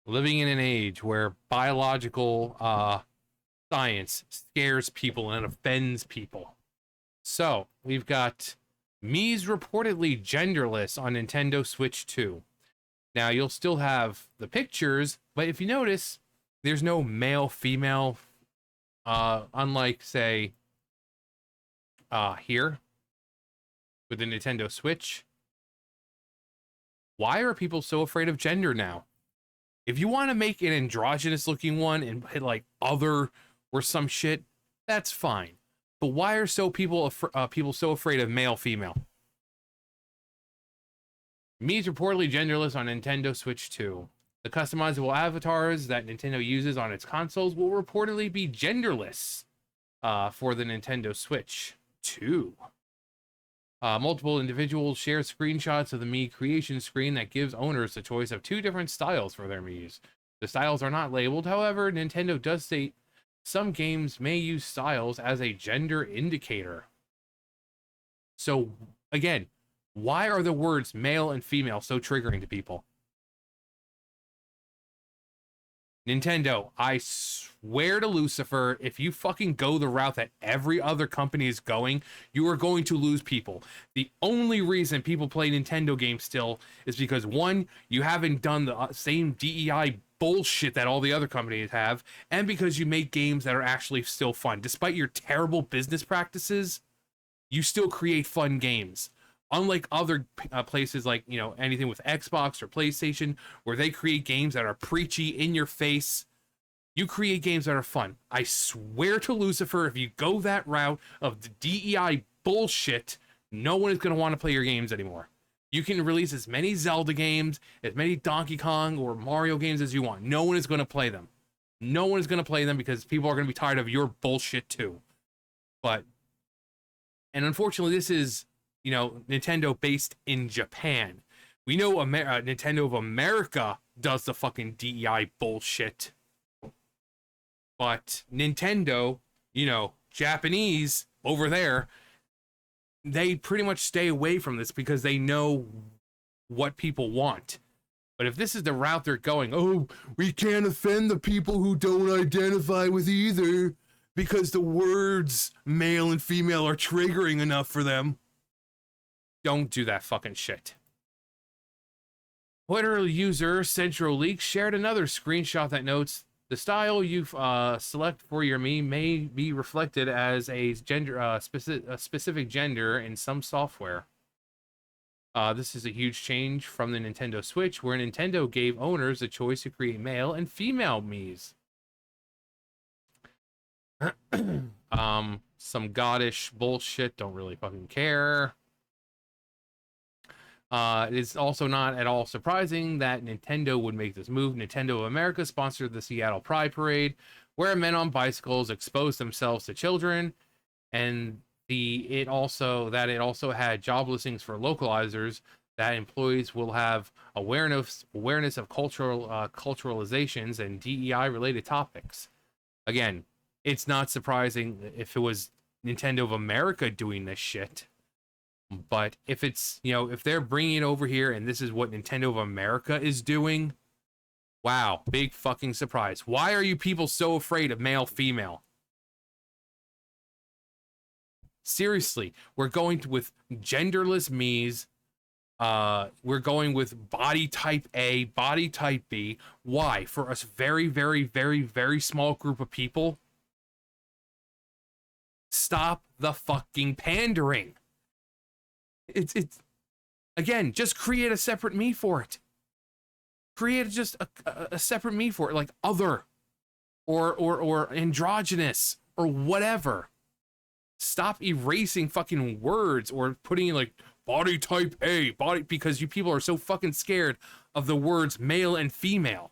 living in an age where biological science scares people and offends people. So we've got Mii's reportedly genderless on Nintendo Switch 2. Now you'll still have the pictures, but if you notice, there's no male female, unlike say here with the Nintendo Switch. Why are people so afraid of gender now? If you want to make an androgynous looking one and hit like other or some shit, that's fine. But why are people so afraid of male female? Mii's reportedly genderless on Nintendo Switch 2. The customizable avatars that Nintendo uses on its consoles will reportedly be genderless for the Nintendo Switch 2. Multiple individuals share screenshots of the Mii creation screen that gives owners the choice of two different styles for their Miis. The styles are not labeled, however, Nintendo does state some games may use styles as a gender indicator. So, again, why are the words male and female so triggering to people? Nintendo, I swear to Lucifer, if you fucking go the route that every other company is going, you are going to lose people. The only reason people play Nintendo games still is because, one, you haven't done the same DEI bullshit that all the other companies have, and because you make games that are actually still fun. Despite your terrible business practices, you still create fun games. Unlike other places like, you know, anything with Xbox or PlayStation, where they create games that are preachy, in your face, you create games that are fun. I swear to Lucifer, if you go that route of the DEI bullshit, no one is going to want to play your games anymore. You can release as many Zelda games, as many Donkey Kong or Mario games as you want. No one is going to play them. No one is going to play them because people are going to be tired of your bullshit too. And unfortunately, this is, you know, Nintendo based in Japan. We know Nintendo of America does the fucking DEI bullshit. But Nintendo, you know, Japanese over there, they pretty much stay away from this because they know what people want. But if this is the route they're going, oh, we can't offend the people who don't identify with either because the words male and female are triggering enough for them. Don't do that fucking shit. Twitter user Central Leak shared another screenshot that notes the style you select for your Mii may be reflected as a gender specific gender in some software. This is a huge change from the Nintendo Switch, where Nintendo gave owners the choice to create male and female Miis. Some goddish bullshit. Don't really fucking care. It's also not at all surprising that Nintendo would make this move. Nintendo of America sponsored the Seattle Pride Parade, where men on bicycles exposed themselves to children, and it also had job listings for localizers that employees will have awareness of culturalizations and DEI related topics. Again, it's not surprising if it was Nintendo of America doing this shit. But if it's, you know, if they're bringing it over here and this is what Nintendo of America is doing, wow, big fucking surprise. Why are you people so afraid of male, female? Seriously, we're going with genderless Miis. We're going with body type A, body type B. Why? For us very, very, very, very small group of people? Stop the fucking pandering. It's again, just create a separate Mii for it. Create just a separate Mii for it, like other or androgynous or whatever. Stop erasing fucking words or putting like body type A, body, because you people are so fucking scared of the words male and female.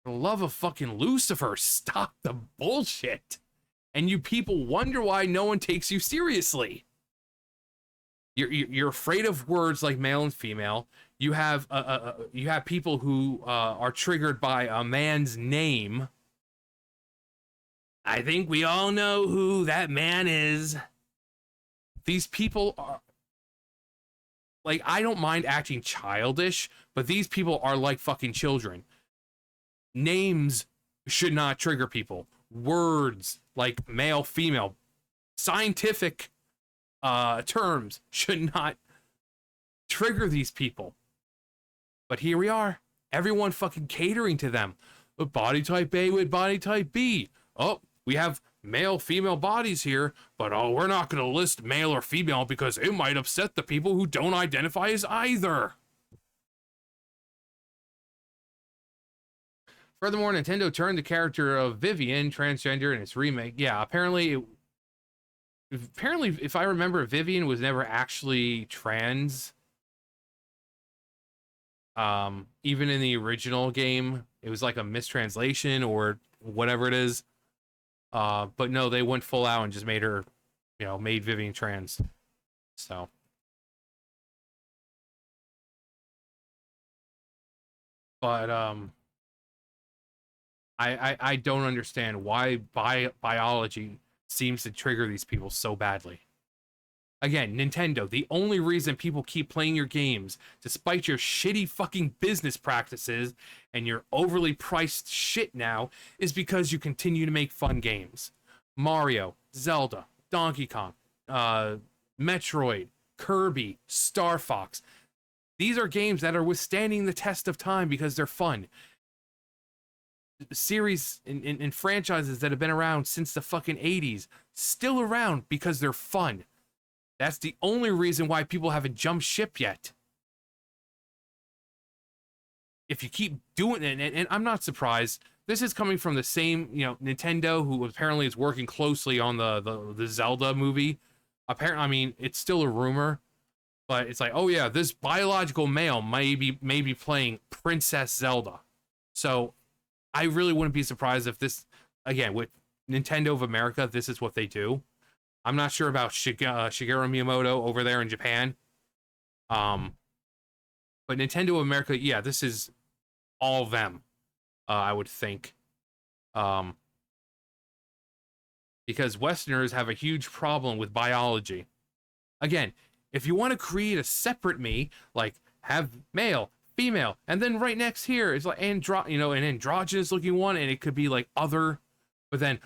For the love of fucking Lucifer, stop the bullshit. And you people wonder why no one takes you seriously. You're afraid of words like male and female. You have people who are triggered by a man's name. I think we all know who that man is. These people like, I don't mind acting childish, but these people are like fucking children. Names should not trigger people. Words like male, female, scientific terms should not trigger these people. But here we are. Everyone fucking catering to them. A body type A with body type B. Oh, we have male, female bodies here, but oh, we're not going to list male or female because it might upset the people who don't identify as either. Furthermore, Nintendo turned the character of Vivian transgender in its remake. Yeah, apparently, if I remember, Vivian was never actually trans. Even in the original game, it was like a mistranslation or whatever it is. But no, they went full out and just made her, made Vivian trans. So. But, I don't understand why biology seems to trigger these people so badly. Again, Nintendo, the only reason people keep playing your games, despite your shitty fucking business practices and your overly priced shit now, is because you continue to make fun games. Mario, Zelda, Donkey Kong, Metroid, Kirby, Star Fox. These are games that are withstanding the test of time because they're fun. Series and franchises that have been around since the fucking 80s, still around because they're fun. That's the only reason why people haven't jumped ship yet. If you keep doing it, and I'm not surprised, this is coming from the same, Nintendo, who apparently is working closely on the Zelda movie. Apparently, I mean, it's still a rumor, but it's like, oh yeah, this biological male may be playing Princess Zelda. So I really wouldn't be surprised if this, again, with Nintendo of America, this is what they do. I'm not sure about Shigeru Miyamoto over there in Japan. But Nintendo of America, yeah, this is all of them, I would think. Because Westerners have a huge problem with biology. Again, if you want to create a separate me, like have male, female, and then right next here is like an androgynous looking one, and it could be like other, but then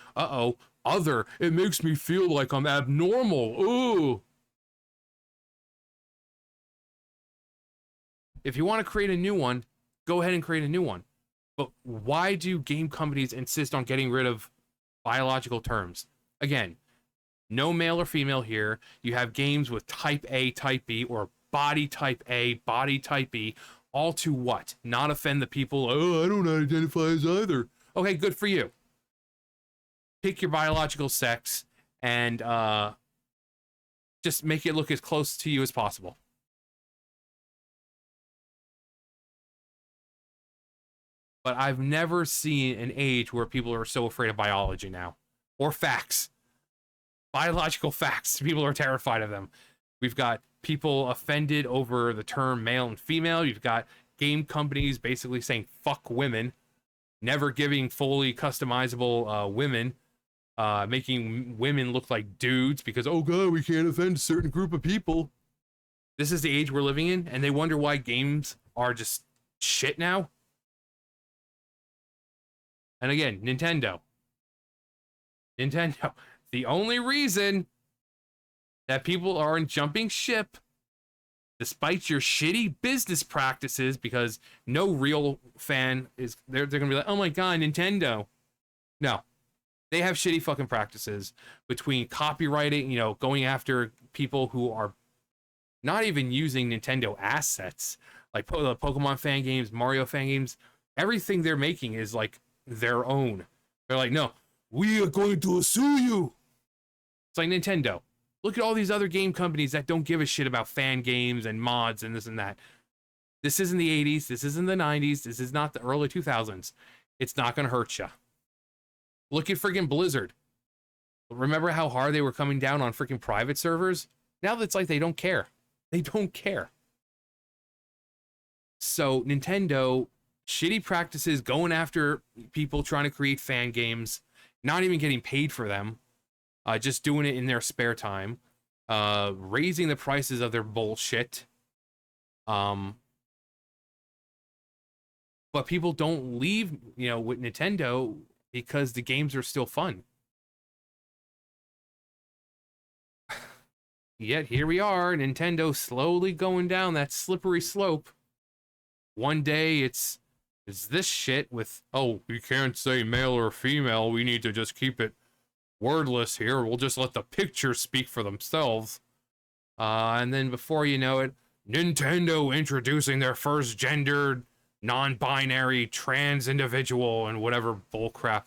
other, it makes me feel like I'm abnormal. Ooh. If you want to create a new one, go ahead and create a new one. But why do game companies insist on getting rid of biological terms? Again, no male or female here. You have games with type A, type B, or body type A, body type B. All to what? Not offend the people. Oh, I don't identify as either. Okay, good for you. Pick your biological sex and just make it look as close to you as possible. But I've never seen an age where people are so afraid of biology now. Or facts. Biological facts. People are terrified of them. We've got people offended over the term male and female. You've got game companies basically saying fuck women, never giving fully customizable women, making women look like dudes because, oh god, we can't offend a certain group of people. This is the age we're living in, and they wonder why games are just shit now. And again, Nintendo, the only reason that people aren't jumping ship, despite your shitty business practices, because no real fan is, they're gonna be like, oh my god, Nintendo. No, they have shitty fucking practices between copywriting, going after people who are not even using Nintendo assets, like the Pokemon fan games, Mario fan games. Everything they're making is like their own. They're like, no, we are going to sue you. It's like Nintendo. Look at all these other game companies that don't give a shit about fan games and mods and this and that. This isn't the 80s. This isn't the 90s. This is not the early 2000s. It's not going to hurt you. Look at friggin' Blizzard. Remember how hard they were coming down on freaking private servers? Now it's like they don't care. They don't care. So Nintendo, shitty practices, going after people trying to create fan games, not even getting paid for them, just doing it in their spare time, raising the prices of their bullshit, Um, but people don't leave, with Nintendo because the games are still fun. Yet here we are, Nintendo slowly going down that slippery slope. One day it's this shit with, oh, you can't say male or female, we need to just keep it wordless here. We'll just let the pictures speak for themselves. And then before you know it, Nintendo introducing their first gendered, non-binary, trans individual and whatever bullcrap.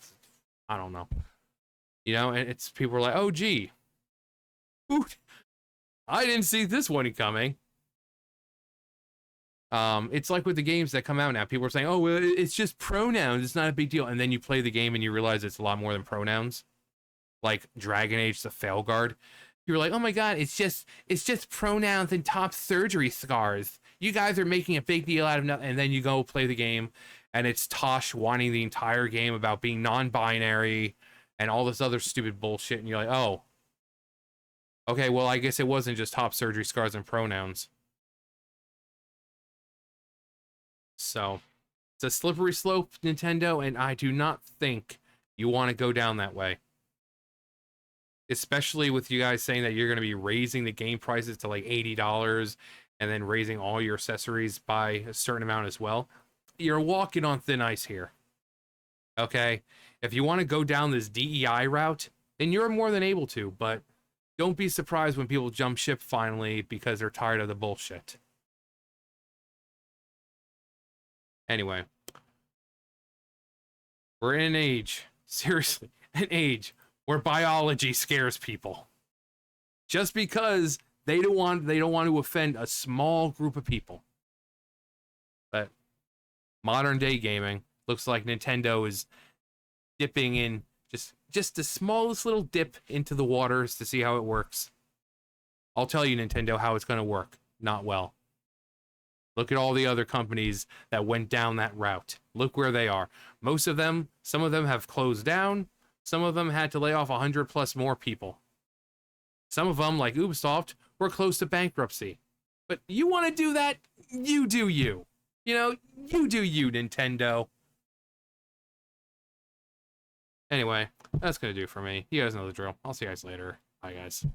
I don't know. And it's people are like, oh gee, ooh, I didn't see this one coming. It's like with the games that come out now, people are saying, oh, well, it's just pronouns, it's not a big deal. And then you play the game and you realize it's a lot more than pronouns. Like Dragon Age the Failguard. You're like, oh my god, it's just pronouns and top surgery scars. You guys are making a big deal out of nothing. And then you go play the game and it's Tosh whining the entire game about being non-binary and all this other stupid bullshit, and you're like, oh, okay, well, I guess it wasn't just top surgery scars and pronouns. So it's a slippery slope, Nintendo, and I do not think you want to go down that way. Especially with you guys saying that you're going to be raising the game prices to like $80 and then raising all your accessories by a certain amount as well. You're walking on thin ice here. Okay? If you want to go down this DEI route, then you're more than able to, but don't be surprised when people jump ship finally because they're tired of the bullshit. Anyway, we're in an age, seriously, an age where biology scares people. Just because they don't want to offend a small group of people. But modern day gaming looks like Nintendo is dipping in just the smallest little dip into the waters to see how it works. I'll tell you, Nintendo, how it's going to work. Not well. Look at all the other companies that went down that route. Look where they are. Most of them, some of them have closed down. Some of them had to lay off 100 plus more people. Some of them, like Ubisoft, were close to bankruptcy. But you want to do that? You do you. You do you, Nintendo. Anyway, that's going to do for me. You guys know the drill. I'll see you guys later. Bye, guys.